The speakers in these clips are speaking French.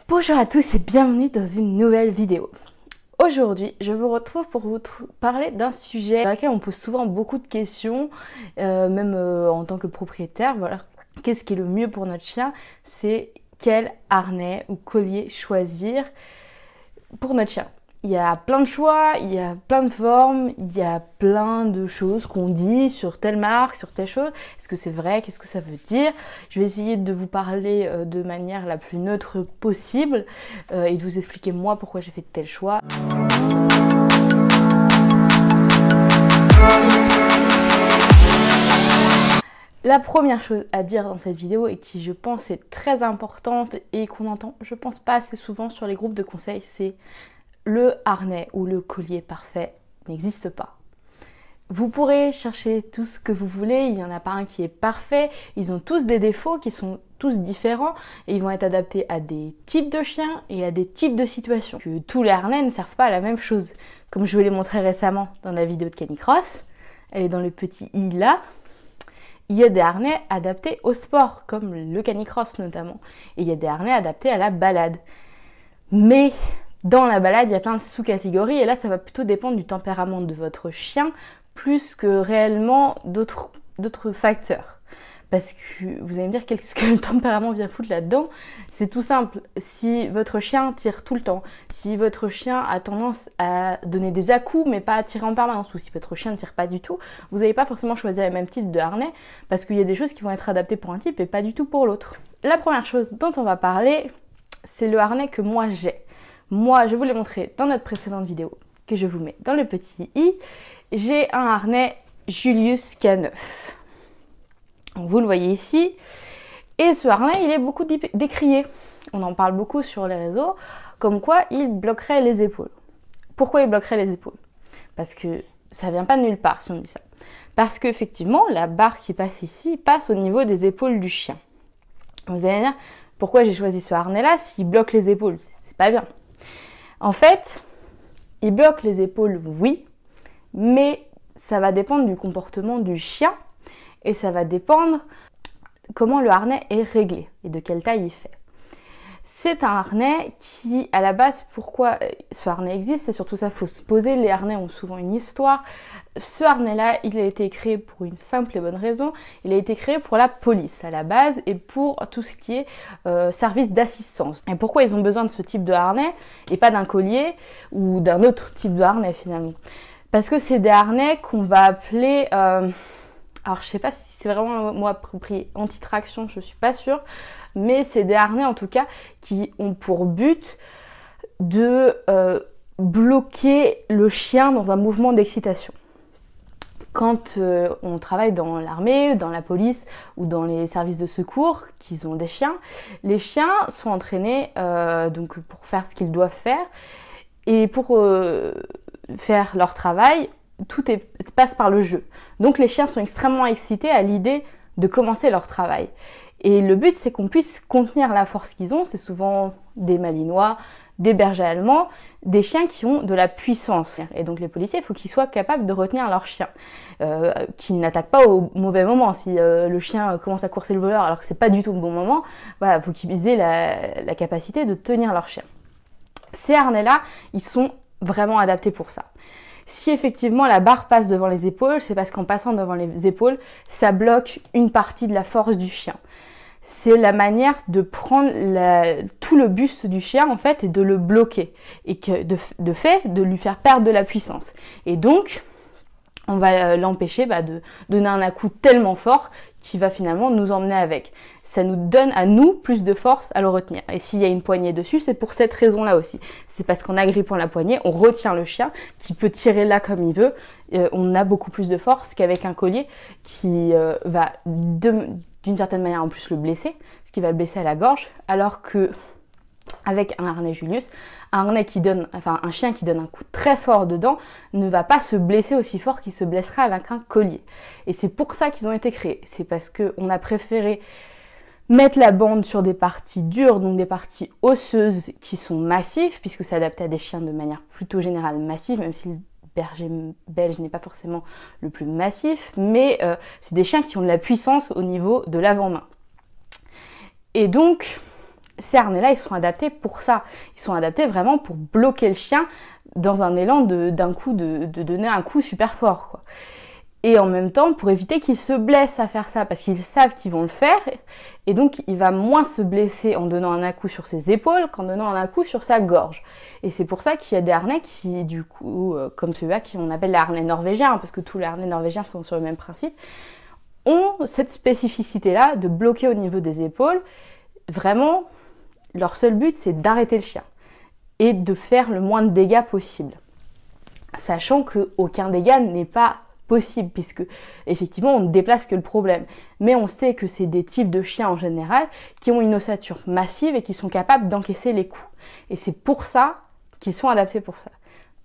Bonjour à tous et bienvenue dans une nouvelle vidéo. Aujourd'hui, je vous retrouve pour vous parler d'un sujet sur lequel on pose souvent beaucoup de questions, même en tant que propriétaire. Voilà. Qu'est-ce qui est le mieux pour notre chien? C'est quel harnais ou collier choisir pour notre chien. Il y a plein de choix, il y a plein de formes, il y a plein de choses qu'on dit sur telle marque, sur telle chose. Est-ce que c'est vrai? Qu'est-ce que ça veut dire? Je vais essayer de vous parler de manière la plus neutre possible et de vous expliquer moi pourquoi j'ai fait tel choix. La première chose à dire dans cette vidéo et qui je pense est très importante et qu'on entend je pense pas assez souvent sur les groupes de conseils, c'est le harnais ou le collier parfait n'existe pas. Vous pourrez chercher tout ce que vous voulez, il n'y en a pas un qui est parfait, ils ont tous des défauts qui sont tous différents et ils vont être adaptés à des types de chiens et à des types de situations. Que tous les harnais ne servent pas à la même chose. Comme je vous l'ai montré récemment dans la vidéo de Canicross, elle est dans le petit i là. Il y a des harnais adaptés au sport, comme le Canicross notamment. Et il y a des harnais adaptés à la balade. Mais dans la balade, il y a plein de sous-catégories. Et là, ça va plutôt dépendre du tempérament de votre chien, plus que réellement d'autres facteurs. Parce que vous allez me dire qu'est-ce que le tempérament vient foutre là-dedans? C'est tout simple. Si votre chien tire tout le temps, si votre chien a tendance à donner des à-coups mais pas à tirer en permanence, ou si votre chien ne tire pas du tout, vous n'allez pas forcément choisir le même type de harnais parce qu'il y a des choses qui vont être adaptées pour un type et pas du tout pour l'autre. La première chose dont on va parler, c'est le harnais que moi j'ai. Moi, je vous l'ai montré dans notre précédente vidéo que je vous mets dans le petit i. J'ai un harnais Julius K9. Vous le voyez ici. Et ce harnais, il est beaucoup décrié. On en parle beaucoup sur les réseaux, comme quoi il bloquerait les épaules. Pourquoi il bloquerait les épaules? Parce que ça vient pas de nulle part si on dit ça. Parce qu'effectivement, la barre qui passe ici passe au niveau des épaules du chien. Vous allez dire, pourquoi j'ai choisi ce harnais-là s'il bloque les épaules? C'est pas bien. En fait, il bloque les épaules, oui, mais ça va dépendre du comportement du chien et ça va dépendre comment le harnais est réglé et de quelle taille il fait. C'est un harnais qui, à la base, pourquoi ce harnais existe, c'est surtout ça, il faut se poser, les harnais ont souvent une histoire. Ce harnais-là, il a été créé pour une simple et bonne raison, il a été créé pour la police à la base et pour tout ce qui est service d'assistance. Et pourquoi ils ont besoin de ce type de harnais et pas d'un collier ou d'un autre type de harnais finalement? Parce que c'est des harnais qu'on va appeler... alors je sais pas si c'est vraiment le mot approprié, anti-traction, je suis pas sûre, mais c'est des harnais en tout cas qui ont pour but de bloquer le chien dans un mouvement d'excitation. Quand on travaille dans l'armée, dans la police ou dans les services de secours, qu'ils ont des chiens, les chiens sont entraînés donc pour faire ce qu'ils doivent faire et pour faire leur travail, passe par le jeu. Donc les chiens sont extrêmement excités à l'idée de commencer leur travail. Et le but, c'est qu'on puisse contenir la force qu'ils ont. C'est souvent des malinois, des bergers allemands, des chiens qui ont de la puissance. Et donc les policiers, il faut qu'ils soient capables de retenir leur chien, qu'ils n'attaquent pas au mauvais moment. Si le chien commence à courser le voleur alors que c'est pas du tout le bon moment, voilà, il faut qu'ils aient la capacité de tenir leur chien. Ces harnais-là, ils sont vraiment adaptés pour ça. Si effectivement la barre passe devant les épaules, c'est parce qu'en passant devant les épaules, ça bloque une partie de la force du chien. C'est la manière de prendre tout le buste du chien en fait et de le bloquer et que de fait de lui faire perdre de la puissance. Et donc on va l'empêcher de donner un à-coup tellement fort qui va finalement nous emmener avec. Ça nous donne à nous plus de force à le retenir. Et s'il y a une poignée dessus, c'est pour cette raison-là aussi. C'est parce qu'en agrippant la poignée, on retient le chien qui peut tirer là comme il veut. On a beaucoup plus de force qu'avec un collier qui va d'une certaine manière en plus le blesser, ce qui va le blesser à la gorge, alors que avec un harnais Julius, un chien qui donne un coup très fort dedans ne va pas se blesser aussi fort qu'il se blesserait avec un collier. Et c'est pour ça qu'ils ont été créés. C'est parce qu'on a préféré mettre la bande sur des parties dures, donc des parties osseuses qui sont massives, puisque c'est adapté à des chiens de manière plutôt générale massive, même si le berger belge n'est pas forcément le plus massif, mais c'est des chiens qui ont de la puissance au niveau de l'avant-main. Et donc, Ces harnais-là, ils sont adaptés pour ça. Ils sont adaptés vraiment pour bloquer le chien dans un élan de donner un coup super fort, quoi. Et en même temps, pour éviter qu'il se blesse à faire ça, parce qu'ils savent qu'ils vont le faire, et donc il va moins se blesser en donnant un coup sur ses épaules qu'en donnant un coup sur sa gorge. Et c'est pour ça qu'il y a des harnais qui, du coup, comme celui-là, qu'on appelle les harnais norvégiens, parce que tous les harnais norvégiens sont sur le même principe, ont cette spécificité-là de bloquer au niveau des épaules. Vraiment, leur seul but, c'est d'arrêter le chien et de faire le moins de dégâts possible. Sachant qu'aucun dégât n'est pas possible, puisque effectivement on ne déplace que le problème. Mais on sait que c'est des types de chiens en général qui ont une ossature massive et qui sont capables d'encaisser les coups. Et c'est pour ça qu'ils sont adaptés pour ça.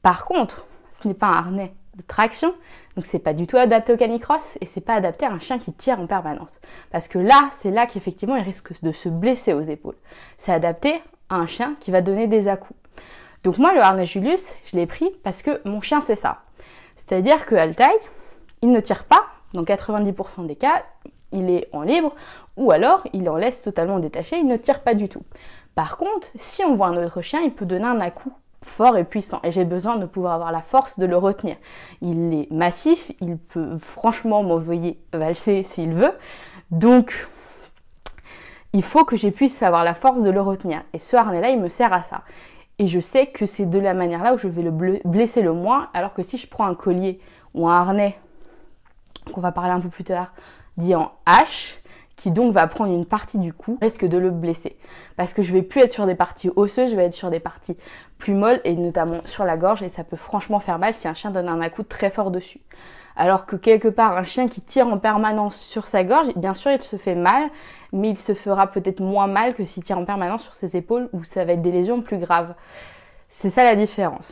Par contre, ce n'est pas un harnais de traction, donc c'est pas du tout adapté au canicross et c'est pas adapté à un chien qui tire en permanence. Parce que là, c'est là qu'effectivement il risque de se blesser aux épaules. C'est adapté à un chien qui va donner des à-coups. Donc moi, le harnais Julius, je l'ai pris parce que mon chien c'est ça. C'est-à-dire que Altaï, il ne tire pas, dans 90% des cas, il est en libre, ou alors il en laisse totalement détaché, il ne tire pas du tout. Par contre, si on voit un autre chien, il peut donner un à-coup fort et puissant, et j'ai besoin de pouvoir avoir la force de le retenir. Il est massif, il peut franchement m'envoyer valser s'il veut, donc il faut que je puisse avoir la force de le retenir. Et ce harnais-là, il me sert à ça. Et je sais que c'est de la manière-là où je vais le blesser le moins, alors que si je prends un collier ou un harnais, qu'on va parler un peu plus tard, dit en H, qui donc va prendre une partie du cou, risque de le blesser. Parce que je vais plus être sur des parties osseuses, je vais être sur des parties plus molles, et notamment sur la gorge, et ça peut franchement faire mal si un chien donne un à-coup très fort dessus. Alors que quelque part, un chien qui tire en permanence sur sa gorge, bien sûr il se fait mal, mais il se fera peut-être moins mal que s'il tire en permanence sur ses épaules, où ça va être des lésions plus graves. C'est ça la différence.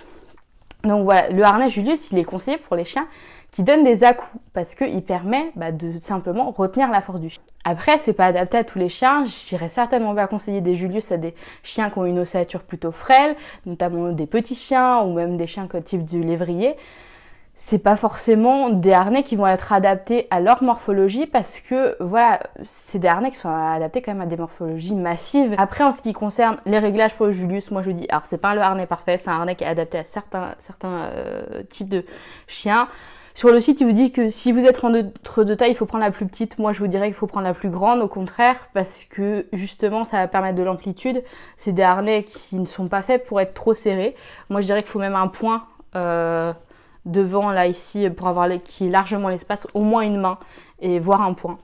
Donc voilà, le harnais Julius, il est conseillé pour les chiens qui donnent des à-coups, parce qu'il permet de simplement retenir la force du chien. Après, c'est pas adapté à tous les chiens, j'irais certainement pas conseiller des Julius à des chiens qui ont une ossature plutôt frêle, notamment des petits chiens, ou même des chiens type du lévrier. C'est pas forcément des harnais qui vont être adaptés à leur morphologie, parce que voilà, c'est des harnais qui sont adaptés quand même à des morphologies massives. Après, en ce qui concerne les réglages pour le Julius, moi je vous dis, alors c'est pas le harnais parfait, c'est un harnais qui est adapté à certains types de chiens. Sur le site, il vous dit que si vous êtes entre deux tailles, il faut prendre la plus petite. Moi, je vous dirais qu'il faut prendre la plus grande, au contraire, parce que justement, ça va permettre de l'amplitude. C'est des harnais qui ne sont pas faits pour être trop serrés. Moi, je dirais qu'il faut même un point devant, là, ici, pour avoir qui est largement l'espace, au moins une main, et voire un point.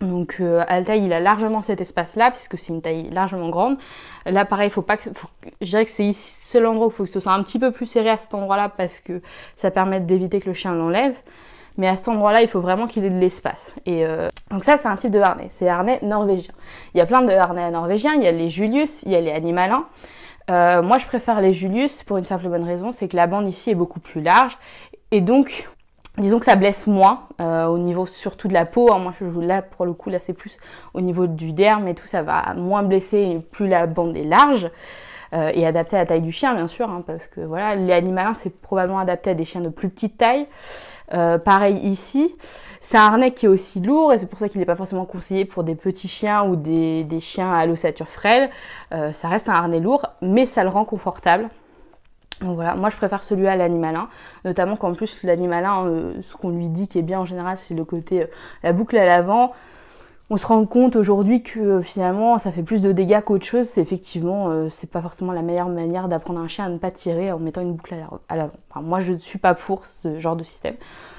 Donc Altaï, il a largement cet espace-là, puisque c'est une taille largement grande. Là, pareil, je dirais que c'est ici le seul endroit où il faut que ce soit un petit peu plus serré à cet endroit-là, parce que ça permet d'éviter que le chien l'enlève. Mais à cet endroit-là, il faut vraiment qu'il ait de l'espace. Et donc ça, c'est un type de harnais. C'est harnais norvégien. Il y a plein de harnais norvégiens. Il y a les Julius, il y a les Animalins. Moi, je préfère les Julius pour une simple bonne raison, c'est que la bande ici est beaucoup plus large. Et donc, disons que ça blesse moins au niveau surtout de la peau. Moi, là, pour le coup, là, c'est plus au niveau du derme et tout, ça va moins blesser plus la bande est large. Et adaptée à la taille du chien, bien sûr, hein, parce que voilà, les Animalins, c'est probablement adapté à des chiens de plus petite taille. Pareil ici. C'est un harnais qui est aussi lourd et c'est pour ça qu'il n'est pas forcément conseillé pour des petits chiens ou des chiens à l'ossature frêle. Ça reste un harnais lourd, mais ça le rend confortable. Donc voilà, moi je préfère celui-là à l'Animalin, notamment qu'en plus l'Animalin, ce qu'on lui dit qui est bien en général, c'est le côté la boucle à l'avant. On se rend compte aujourd'hui que finalement ça fait plus de dégâts qu'autre chose. C'est effectivement, c'est pas forcément la meilleure manière d'apprendre un chien à ne pas tirer en mettant une boucle à l'avant. Enfin, moi je ne suis pas pour ce genre de système.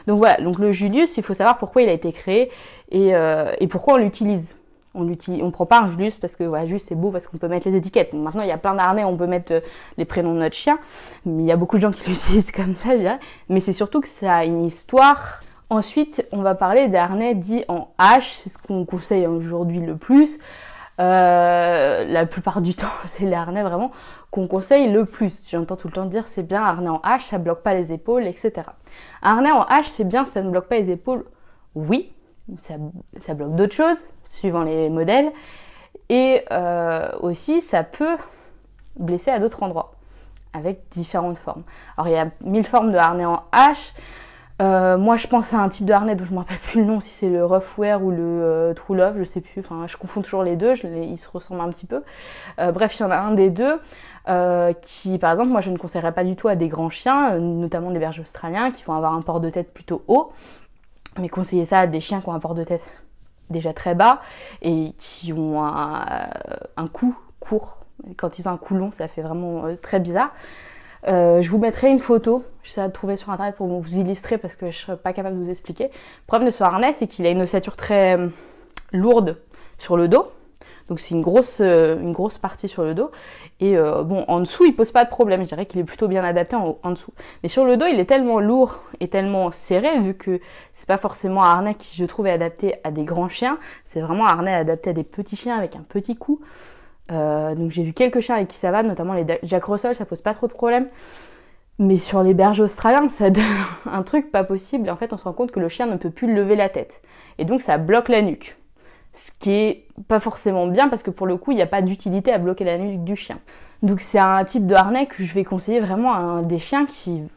Donc voilà, donc le Julius, il faut savoir pourquoi il a été créé et pourquoi on l'utilise. On prend pas un Julius parce que voilà, juste c'est beau parce qu'on peut mettre les étiquettes. Donc, maintenant il y a plein d'harnais, on peut mettre les prénoms de notre chien, mais il y a beaucoup de gens qui l'utilisent comme ça, je dirais. Mais c'est surtout que ça a une histoire. Ensuite, on va parler des harnais dits en H, c'est ce qu'on conseille aujourd'hui le plus. La plupart du temps, c'est les harnais vraiment qu'on conseille le plus. J'entends tout le temps dire c'est bien, harnais en H, ça bloque pas les épaules, etc. Un harnais en H, c'est bien, ça ne bloque pas les épaules, oui, ça bloque d'autres choses, suivant les modèles, et aussi ça peut blesser à d'autres endroits, avec différentes formes. Alors il y a 1000 formes de harnais en H. Moi je pense à un type de harnais dont je ne me rappelle plus le nom, si c'est le Rough Wear ou le True Love, je sais plus, enfin je confonds toujours les deux, ils se ressemblent un petit peu. Bref, il y en a un des deux qui, par exemple, moi je ne conseillerais pas du tout à des grands chiens, notamment des bergers australiens qui vont avoir un port de tête plutôt haut, mais conseiller ça à des chiens qui ont un port de tête déjà très bas et qui ont un cou court. Quand ils ont un cou long, ça fait vraiment très bizarre. Je vous mettrai une photo, j'essaie de trouver sur internet pour vous illustrer parce que je ne serais pas capable de vous expliquer. Le problème de ce harnais, c'est qu'il a une ossature très lourde sur le dos. Donc c'est une grosse partie sur le dos. Et bon, en dessous, il pose pas de problème. Je dirais qu'il est plutôt bien adapté en dessous. Mais sur le dos, il est tellement lourd et tellement serré, vu que c'est pas forcément un harnais qui, je trouve, est adapté à des grands chiens. C'est vraiment un harnais adapté à des petits chiens avec un petit cou. Donc j'ai vu quelques chiens avec qui ça va, notamment les Jack Russell, ça pose pas trop de problème. Mais sur les bergers australiens, ça donne un truc pas possible. Et en fait, on se rend compte que le chien ne peut plus lever la tête. Et donc ça bloque la nuque. Ce qui est pas forcément bien parce que pour le coup, il n'y a pas d'utilité à bloquer la nuque du chien. Donc c'est un type de harnais que je vais conseiller vraiment à des chiens qui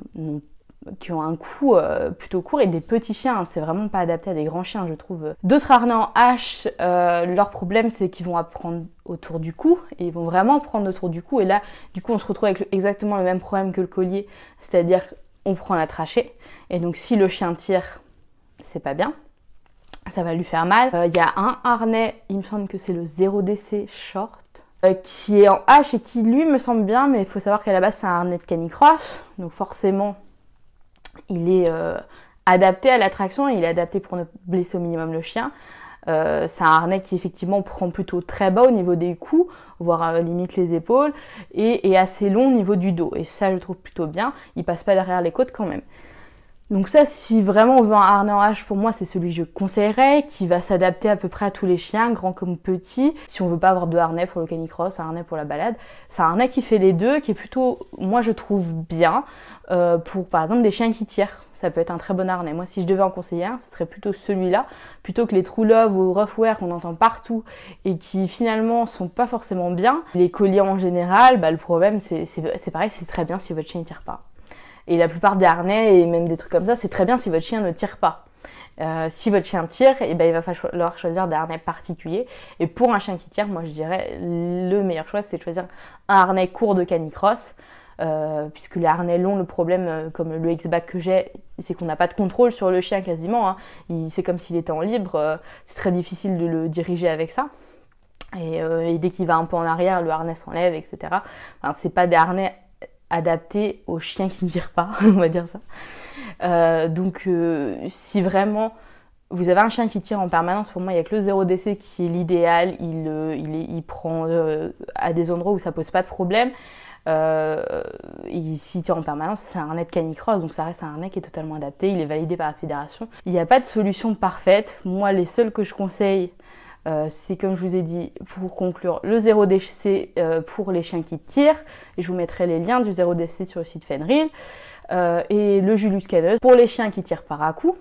ont un cou plutôt court et des petits chiens, hein. C'est vraiment pas adapté à des grands chiens, je trouve. D'autres harnais en H, leur problème c'est qu'ils vont apprendre autour du cou et ils vont vraiment prendre autour du cou et là du coup on se retrouve avec exactement le même problème que le collier, c'est-à-dire on prend la trachée et donc si le chien tire, c'est pas bien. Ça va lui faire mal. Il y a un harnais, il me semble que c'est le 0DC Short, qui est en H et qui lui me semble bien, mais il faut savoir qu'à la base c'est un harnais de canicross, donc forcément il est adapté à la traction et il est adapté pour ne blesser au minimum le chien. C'est un harnais qui effectivement prend plutôt très bas au niveau des coups, voire limite les épaules, et assez long au niveau du dos. Et ça je trouve plutôt bien, il passe pas derrière les côtes quand même. Donc ça, si vraiment on veut un harnais en H, pour moi, c'est celui que je conseillerais, qui va s'adapter à peu près à tous les chiens, grands comme petits. Si on veut pas avoir de harnais pour le canicross, un harnais pour la balade, c'est un harnais qui fait les deux, qui est plutôt, moi je trouve bien, pour par exemple des chiens qui tirent. Ça peut être un très bon harnais. Moi, si je devais en conseiller un, ce serait plutôt celui-là, plutôt que les True Love ou Rough Wear qu'on entend partout et qui finalement sont pas forcément bien. Les colliers en général, bah, le problème c'est pareil, c'est très bien si votre chien ne tire pas. Et la plupart des harnais et même des trucs comme ça, c'est très bien si votre chien ne tire pas. Si votre chien tire, et ben il va falloir choisir des harnais particuliers. Et pour un chien qui tire, moi je dirais le meilleur choix, c'est de choisir un harnais court de canicross. Puisque les harnais longs, le problème, comme le X-Back que j'ai, c'est qu'on n'a pas de contrôle sur le chien quasiment. Hein. C'est comme s'il était en libre. C'est très difficile de le diriger avec ça. Et dès qu'il va un peu en arrière, le harnais s'enlève, etc. Enfin, c'est pas des harnais adapté aux chiens qui ne tirent pas, on va dire ça. Donc si vraiment vous avez un chien qui tire en permanence, pour moi il n'y a que le 0DC qui est l'idéal, il prend à des endroits où ça pose pas de problème. S'il tire en permanence, c'est un harnais de canicross, donc ça reste un harnais qui est totalement adapté, il est validé par la fédération. Il n'y a pas de solution parfaite, moi les seuls que je conseille, c'est comme je vous ai dit, pour conclure, le 0DC pour les chiens qui tirent. Et je vous mettrai les liens du 0DC sur le site Fenrir. Et le Julius Caneuse pour les chiens qui tirent par à-coup.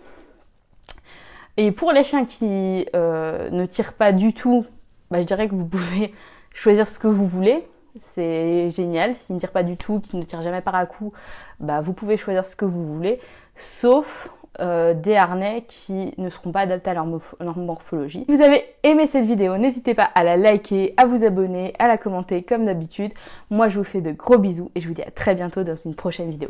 Et pour les chiens qui ne tirent pas du tout, bah, je dirais que vous pouvez choisir ce que vous voulez. C'est génial. S'ils ne tirent pas du tout, qu'ils ne tirent jamais par à-coup, bah, vous pouvez choisir ce que vous voulez. Sauf des harnais qui ne seront pas adaptés à leur morphologie. Si vous avez aimé cette vidéo, n'hésitez pas à la liker, à vous abonner, à la commenter comme d'habitude. Moi je vous fais de gros bisous et je vous dis à très bientôt dans une prochaine vidéo.